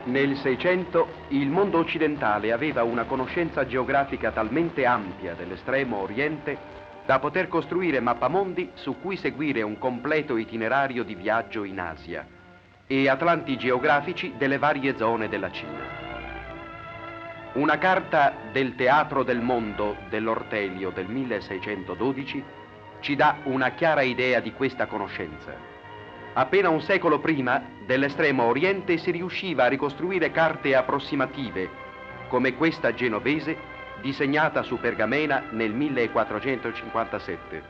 Nel Seicento il mondo occidentale aveva una conoscenza geografica talmente ampia dell'estremo oriente da poter costruire mappamondi su cui seguire un completo itinerario di viaggio in Asia e atlanti geografici delle varie zone della Cina. Una carta del Teatro del Mondo dell'Ortelio del 1612 ci dà una chiara idea di questa conoscenza. Appena un secolo prima, dell'estremo oriente si riusciva a ricostruire carte approssimative, come questa genovese, disegnata su pergamena nel 1457.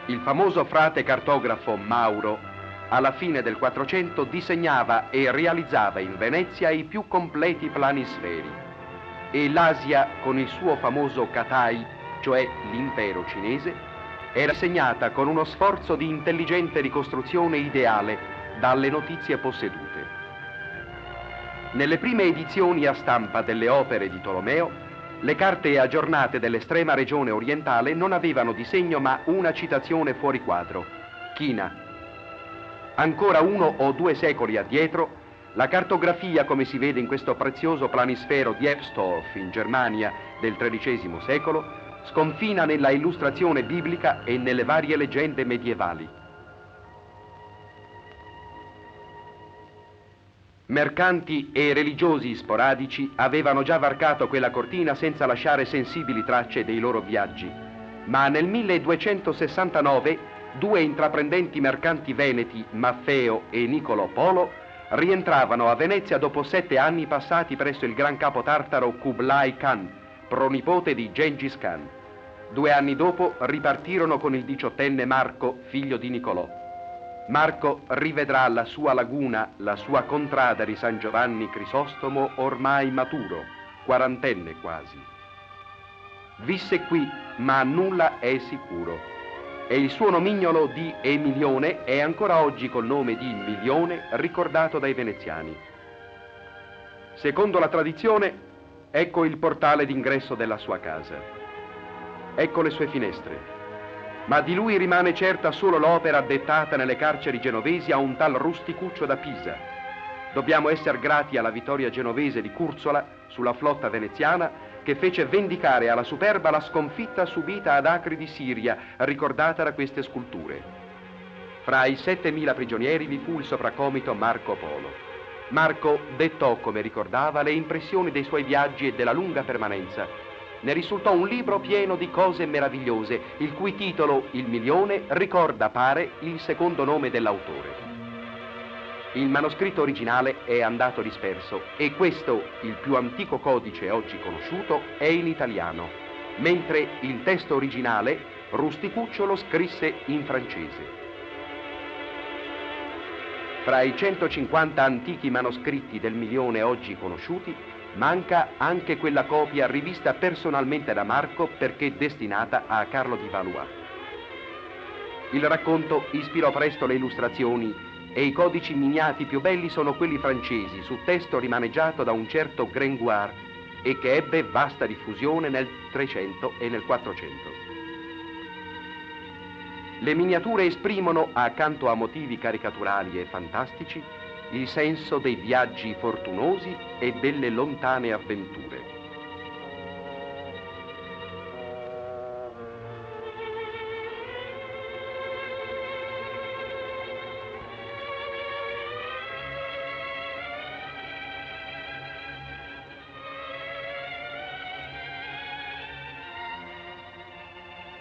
Il famoso frate cartografo Mauro, alla fine del 400, disegnava e realizzava in Venezia i più completi planisferi, e l'Asia, con il suo famoso Katai, cioè l'impero cinese, era segnata con uno sforzo di intelligente ricostruzione ideale dalle notizie possedute. Nelle prime edizioni a stampa delle opere di Tolomeo, le carte aggiornate dell'estrema regione orientale non avevano disegno ma una citazione fuori quadro, China. Ancora 1 o 2 secoli addietro, la cartografia, come si vede in questo prezioso planisfero di Ebstorf in Germania del XIII secolo, sconfina nella illustrazione biblica e nelle varie leggende medievali. Mercanti e religiosi sporadici avevano già varcato quella cortina senza lasciare sensibili tracce dei loro viaggi, ma nel 1269 2 intraprendenti mercanti veneti, Maffeo e Niccolò Polo, rientravano a Venezia dopo 7 anni passati presso il gran capo tartaro Kublai Khan, pronipote di Gengis Khan. 2 anni dopo ripartirono con il 18enne Marco, figlio di Niccolò. Marco rivedrà la sua laguna, la sua contrada di San Giovanni Crisostomo ormai maturo, 40enne quasi. Visse qui, ma nulla è sicuro. E il suo nomignolo di Emilione è ancora oggi col nome di Milione ricordato dai veneziani. Secondo la tradizione, ecco il portale d'ingresso della sua casa. Ecco le sue finestre. Ma di lui rimane certa solo l'opera dettata nelle carceri genovesi a un tal Rusticuccio da Pisa. Dobbiamo essere grati alla vittoria genovese di Curzola sulla flotta veneziana che fece vendicare alla Superba la sconfitta subita ad Acri di Siria, ricordata da queste sculture. Fra i 7.000 prigionieri vi fu il sopracomito Marco Polo. Marco dettò, come ricordava, le impressioni dei suoi viaggi e della lunga permanenza. Ne risultò un libro pieno di cose meravigliose, il cui titolo, Il Milione, ricorda, pare, il secondo nome dell'autore. Il manoscritto originale è andato disperso e questo, il più antico codice oggi conosciuto, è in italiano, mentre il testo originale Rusticuccio lo scrisse in francese. Fra i 150 antichi manoscritti del Milione oggi conosciuti, manca anche quella copia rivista personalmente da Marco perché destinata a Carlo di Valois. Il racconto ispirò presto le illustrazioni e i codici miniati più belli sono quelli francesi, su testo rimaneggiato da un certo Gringoire e che ebbe vasta diffusione nel 300 e nel 400. Le miniature esprimono, accanto a motivi caricaturali e fantastici, il senso dei viaggi fortunosi e delle lontane avventure.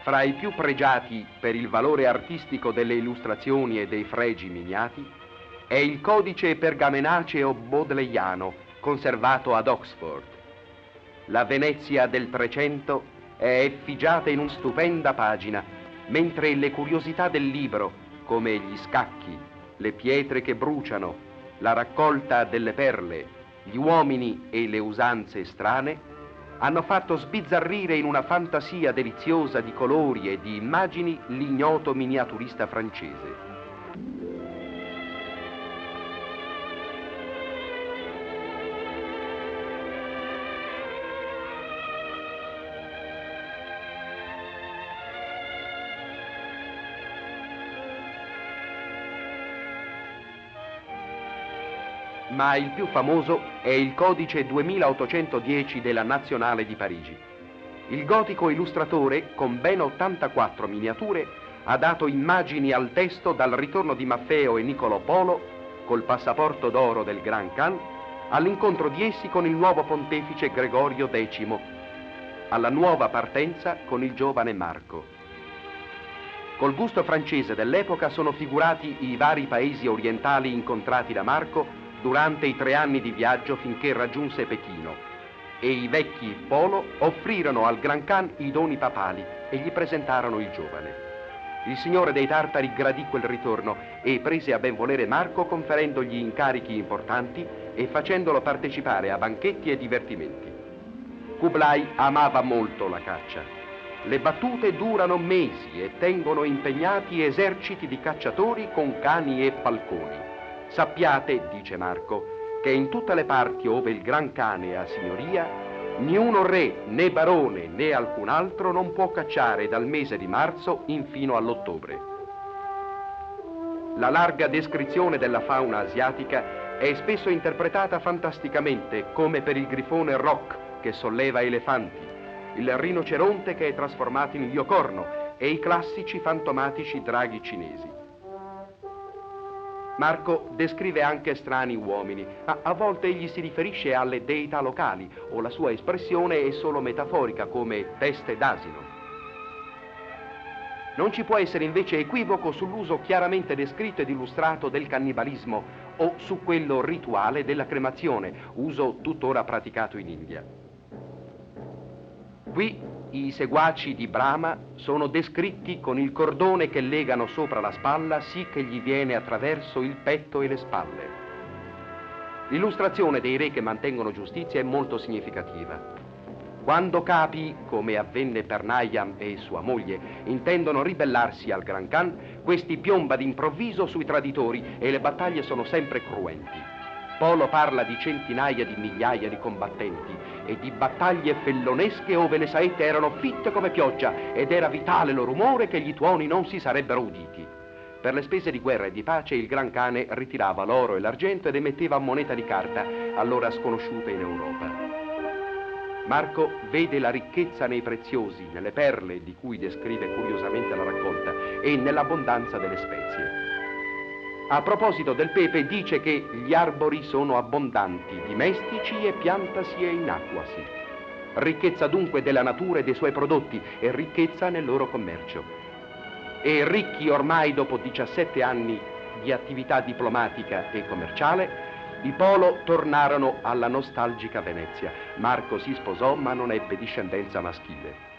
Fra i più pregiati per il valore artistico delle illustrazioni e dei fregi miniati è il codice pergamenaceo bodleiano conservato ad Oxford. La Venezia del 300 è effigiata in una stupenda pagina, mentre le curiosità del libro, come gli scacchi, le pietre che bruciano, la raccolta delle perle, gli uomini e le usanze strane, hanno fatto sbizzarrire in una fantasia deliziosa di colori e di immagini l'ignoto miniaturista francese. ma il più famoso è il codice 2810 della Nazionale di Parigi. Il gotico illustratore, con ben 84 miniature, ha dato immagini al testo dal ritorno di Maffeo e Niccolò Polo, col passaporto d'oro del Gran Khan, all'incontro di essi con il nuovo pontefice Gregorio X, alla nuova partenza con il giovane Marco. Col gusto francese dell'epoca sono figurati i vari paesi orientali incontrati da Marco durante i 3 anni di viaggio finché raggiunse Pechino, e i vecchi Polo offrirono al Gran Khan i doni papali e gli presentarono il giovane. Il signore dei Tartari gradì quel ritorno e prese a ben volere Marco, conferendogli incarichi importanti e facendolo partecipare a banchetti e divertimenti. Kublai amava molto la caccia. Le battute durano mesi e tengono impegnati eserciti di cacciatori con cani e falconi. Sappiate, dice Marco, che in tutte le parti ove il Gran Cane ha signoria, niuno re, né barone, né alcun altro non può cacciare dal mese di marzo infino all'ottobre. La larga descrizione della fauna asiatica è spesso interpretata fantasticamente, come per il grifone Roc che solleva elefanti, il rinoceronte che è trasformato in iocorno e i classici fantomatici draghi cinesi. Marco descrive anche strani uomini. A volte egli si riferisce alle deità locali o la sua espressione è solo metaforica, come teste d'asino. Non ci può essere invece equivoco sull'uso chiaramente descritto ed illustrato del cannibalismo o su quello rituale della cremazione, uso tuttora praticato in India. Qui i seguaci di Brahma sono descritti con il cordone che legano sopra la spalla sì che gli viene attraverso il petto e le spalle. L'illustrazione dei re che mantengono giustizia è molto significativa. Quando capi, come avvenne per Nayam e sua moglie, intendono ribellarsi al Gran Khan, questi piomba d'improvviso sui traditori e le battaglie sono sempre cruenti. Polo parla di centinaia di migliaia di combattenti e di battaglie fellonesche ove le saette erano fitte come pioggia ed era vitale lo rumore che gli tuoni non si sarebbero uditi. Per le spese di guerra e di pace il Gran Cane ritirava l'oro e l'argento ed emetteva moneta di carta, allora sconosciuta in Europa. Marco vede la ricchezza nei preziosi, nelle perle di cui descrive curiosamente la raccolta e nell'abbondanza delle spezie. A proposito del pepe dice che gli arbori sono abbondanti, dimestici e piantasi e in acquasi. Ricchezza dunque della natura e dei suoi prodotti e ricchezza nel loro commercio. E ricchi ormai dopo 17 anni di attività diplomatica e commerciale, i Polo tornarono alla nostalgica Venezia. Marco si sposò ma non ebbe discendenza maschile.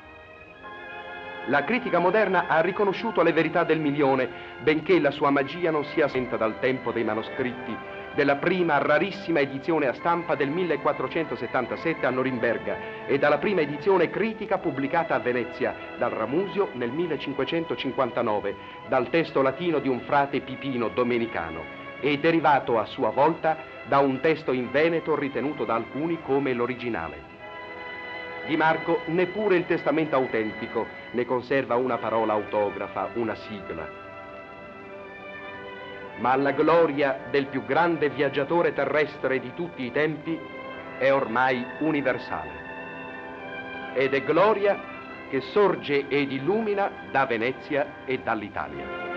La critica moderna ha riconosciuto le verità del milione, benché la sua magia non sia assente dal tempo dei manoscritti della prima rarissima edizione a stampa del 1477 a Norimberga e dalla prima edizione critica pubblicata a Venezia dal Ramusio nel 1559, dal testo latino di un frate pipino domenicano e derivato a sua volta da un testo in veneto ritenuto da alcuni come l'originale. Di Marco neppure il testamento autentico ne conserva una parola autografa, una sigla. Ma la gloria del più grande viaggiatore terrestre di tutti i tempi è ormai universale. Ed è gloria che sorge ed illumina da Venezia e dall'Italia.